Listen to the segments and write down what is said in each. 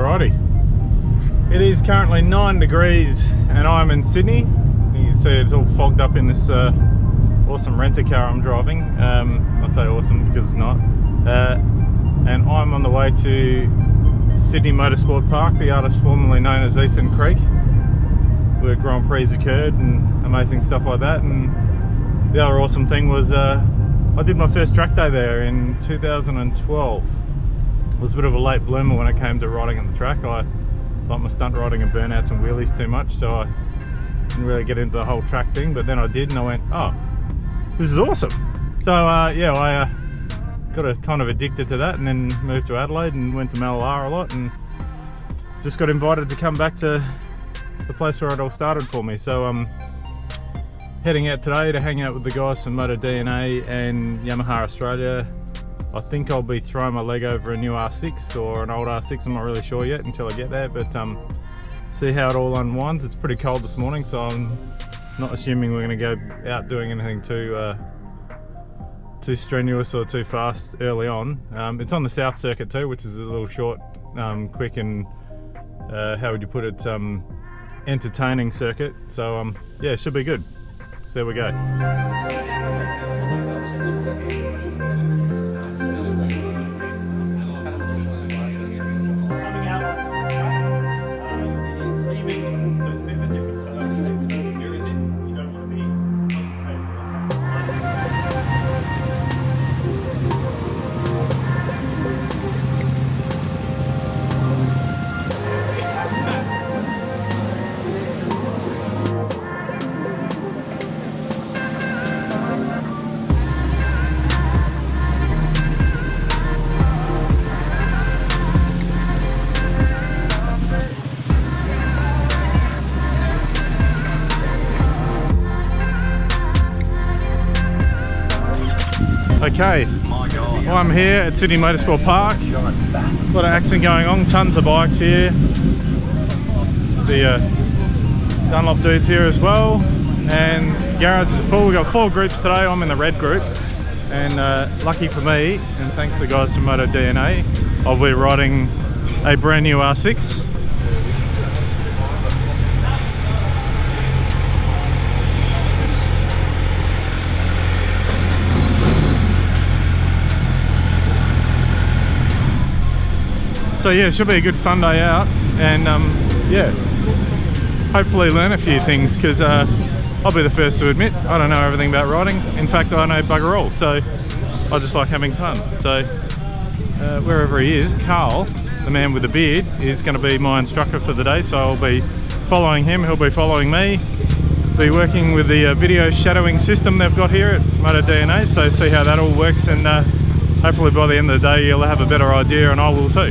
Alrighty, it is currently 9 degrees and I'm in Sydney. You can see it's all fogged up in this awesome renter car I'm driving. I say awesome because it's not. And I'm on the way to Sydney Motorsport Park, the artist formerly known as Eastern Creek, where Grand Prix occurred and amazing stuff like that. And the other awesome thing was I did my first track day there in 2012. I was a bit of a late bloomer when it came to riding on the track. I like my stunt riding and burnouts and wheelies too much, so I didn't really get into the whole track thing, but then I did and I went, oh, this is awesome. So yeah, I got kind of addicted to that and then moved to Adelaide and went to Mallar a lot and just got invited to come back to the place where it all started for me. So I'm heading out today to hang out with the guys from motoDNA and Yamaha Australia. I think I'll be throwing my leg over a new R6 or an old R6, I'm not really sure yet until I get there, but see how it all unwinds. It's pretty cold this morning, so I'm not assuming we're going to go out doing anything too strenuous or too fast early on. It's on the South Circuit too, which is a little short, quick and how would you put it, entertaining circuit. So yeah, it should be good. So there we go. Okay, I'm here at Sydney Motorsport Park. A lot of action going on, tons of bikes here. The Dunlop dudes here as well. And garage is full. We've got 4 groups today. I'm in the red group. And lucky for me, and thanks to the guys from motoDNA, I'll be riding a brand new R6. So yeah, it should be a good fun day out, and yeah, hopefully learn a few things, because I'll be the first to admit I don't know everything about riding. In fact, I know bugger all, so I just like having fun. So wherever he is, Carl, the man with the beard, is going to be my instructor for the day, so I'll be following him, he'll be following me, be working with the video shadowing system they've got here at motoDNA, so see how that all works, and hopefully by the end of the day you'll have a better idea, and I will too.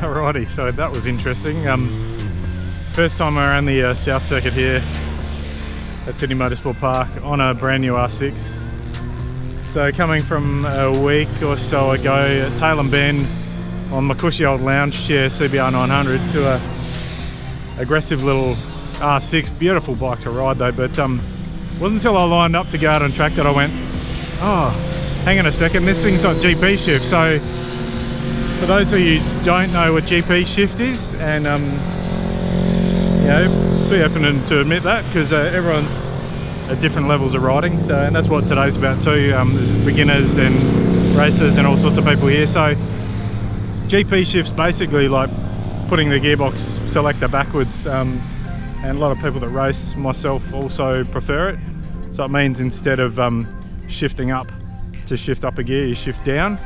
Alrighty, so that was interesting. First time around the South Circuit here at Sydney Motorsport Park on a brand new R6. So coming from a week or so ago at Tailem Bend on my cushy old lounge chair CBR 900 to a aggressive little R6, beautiful bike to ride though, but wasn't until I lined up to go out on track that I went, oh, hang on a second, this thing's got GP shift. So for those of you who don't know what GP shift is, and you know, be open to admit that, because everyone's at different levels of riding, so, and that's what today's about too. There's beginners and racers and all sorts of people here. So GP shift's basically like putting the gearbox selector backwards, and and a lot of people that race, myself, also prefer it. So it means instead of shifting up to shift up a gear, you shift down.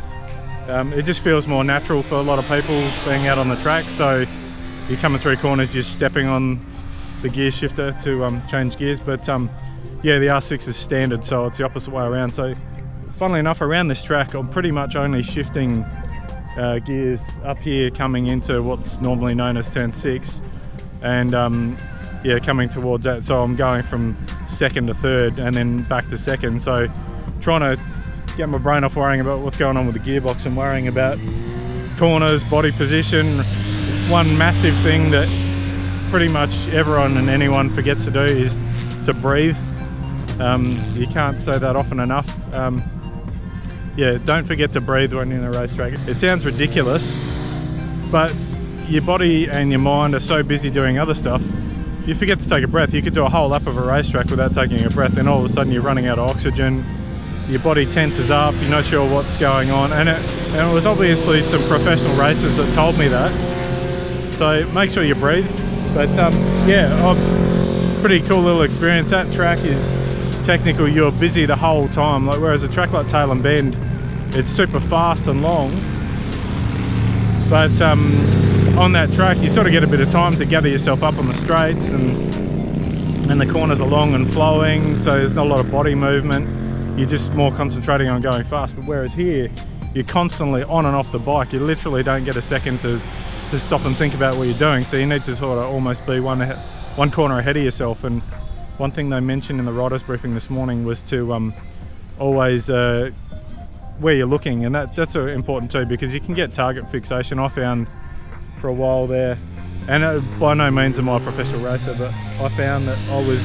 It just feels more natural for a lot of people being out on the track. So you're coming through corners, just stepping on the gear shifter to change gears. But yeah, the R6 is standard, so it's the opposite way around. So funnily enough, around this track, I'm pretty much only shifting gears up here coming into what's normally known as turn 6, and yeah, coming towards that. So I'm going from second to third and then back to second. So trying to get my brain off worrying about what's going on with the gearbox and worrying about corners, body position. One massive thing that pretty much everyone and anyone forgets to do is to breathe. You can't say that often enough. Yeah, don't forget to breathe when you're in a racetrack. It sounds ridiculous, but your body and your mind are so busy doing other stuff, you forget to take a breath. You could do a whole lap of a racetrack without taking a breath, and all of a sudden you're running out of oxygen. Your body tenses up, you're not sure what's going on, and it was obviously some professional racers that told me that. So make sure you breathe. But yeah, pretty cool little experience. That track is technical, you're busy the whole time, like whereas a track like Tail and Bend, it's super fast and long. But on that track you sort of get a bit of time to gather yourself up on the straights, and the corners are long and flowing, so there's not a lot of body movement. You're just more concentrating on going fast. But whereas here, you're constantly on and off the bike. You literally don't get a second to stop and think about what you're doing. So you need to sort of almost be one corner ahead of yourself. And one thing they mentioned in the riders briefing this morning was to always where you're looking, and that's important too, because you can get target fixation. I found for a while there, and by no means am I a professional racer, but I found that I was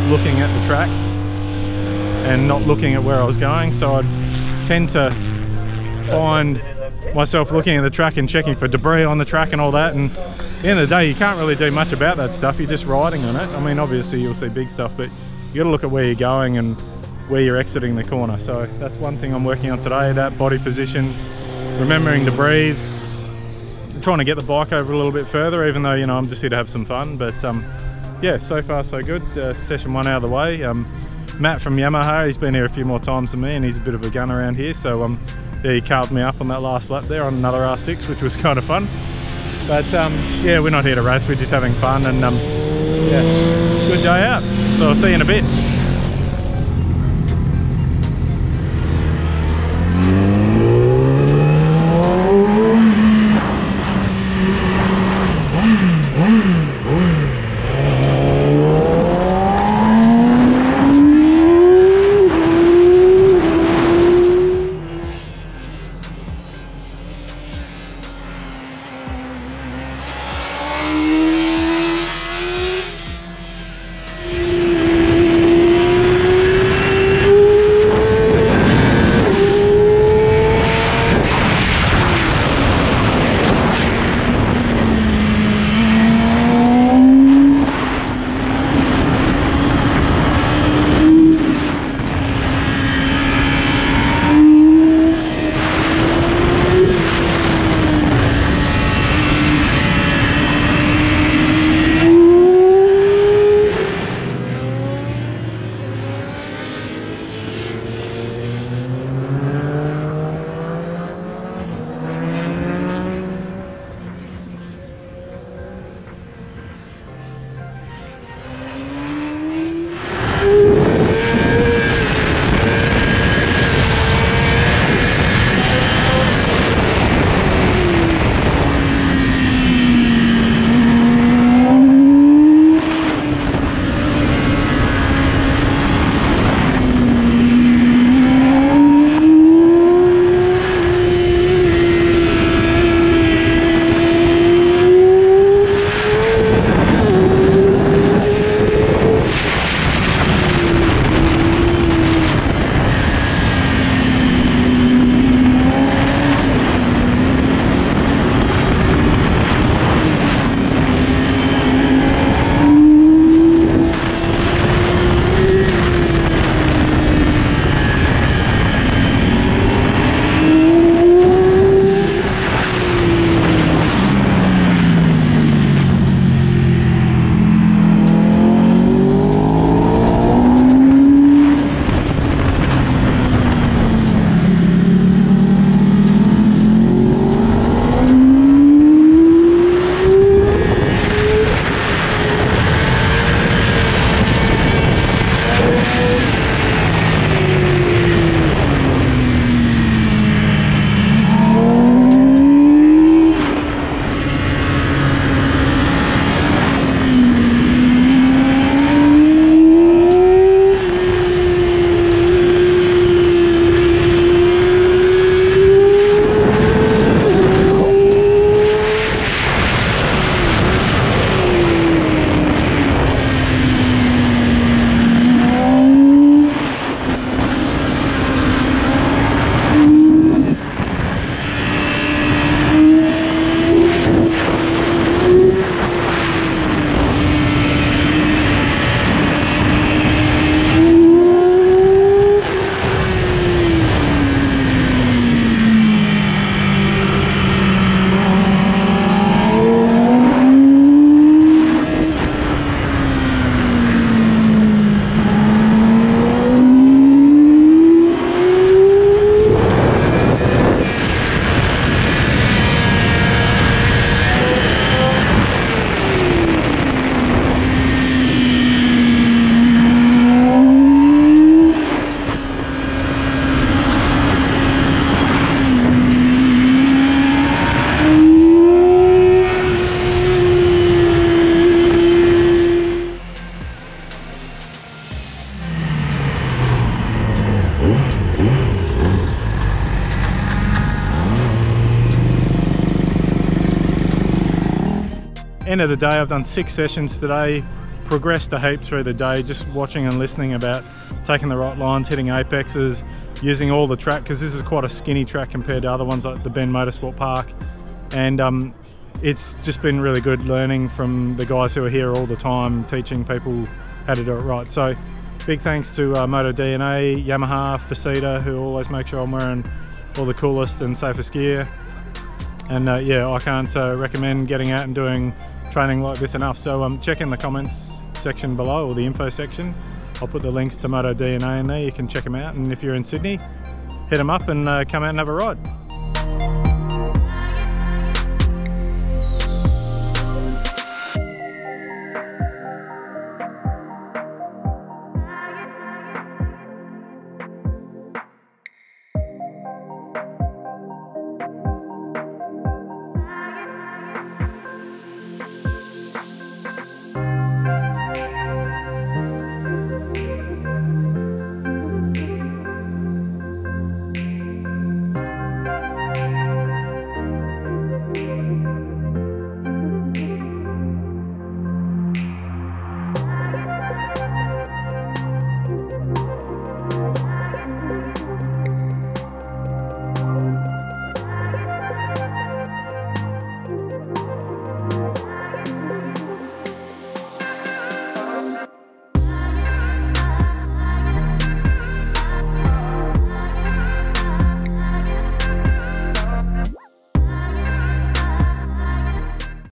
looking at the track and not looking at where I was going. So I'd tend to find myself looking at the track and checking for debris on the track and all that, and at the end of the day you can't really do much about that stuff. You're just riding on it. I mean, obviously you'll see big stuff, but you got to look at where you're going and where you're exiting the corner. So that's one thing I'm working on today, that body position, remembering to breathe, trying to get the bike over a little bit further, even though, you know, I'm just here to have some fun. But yeah, so far so good. Session 1 out of the way. Matt from Yamaha, he's been here a few more times than me, and he's a bit of a gun around here. So yeah, he carved me up on that last lap there on another R6, which was kind of fun. But yeah, we're not here to race, we're just having fun, and yeah, good day out. So I'll see you in a bit. end of the day, I've done 6 sessions today, progressed a heap through the day, just watching and listening about taking the right lines, hitting apexes, using all the track, because this is quite a skinny track compared to other ones like the Bend Motorsport Park. And it's just been really good learning from the guys who are here all the time, teaching people how to do it right. So big thanks to motoDNA, Yamaha, Ficeda, who always make sure I'm wearing all the coolest and safest gear. And yeah, I can't recommend getting out and doing training like this enough. So check in the comments section below, or the info section. I'll put the links to motoDNA in there, you can check them out. And if you're in Sydney, hit them up and come out and have a ride.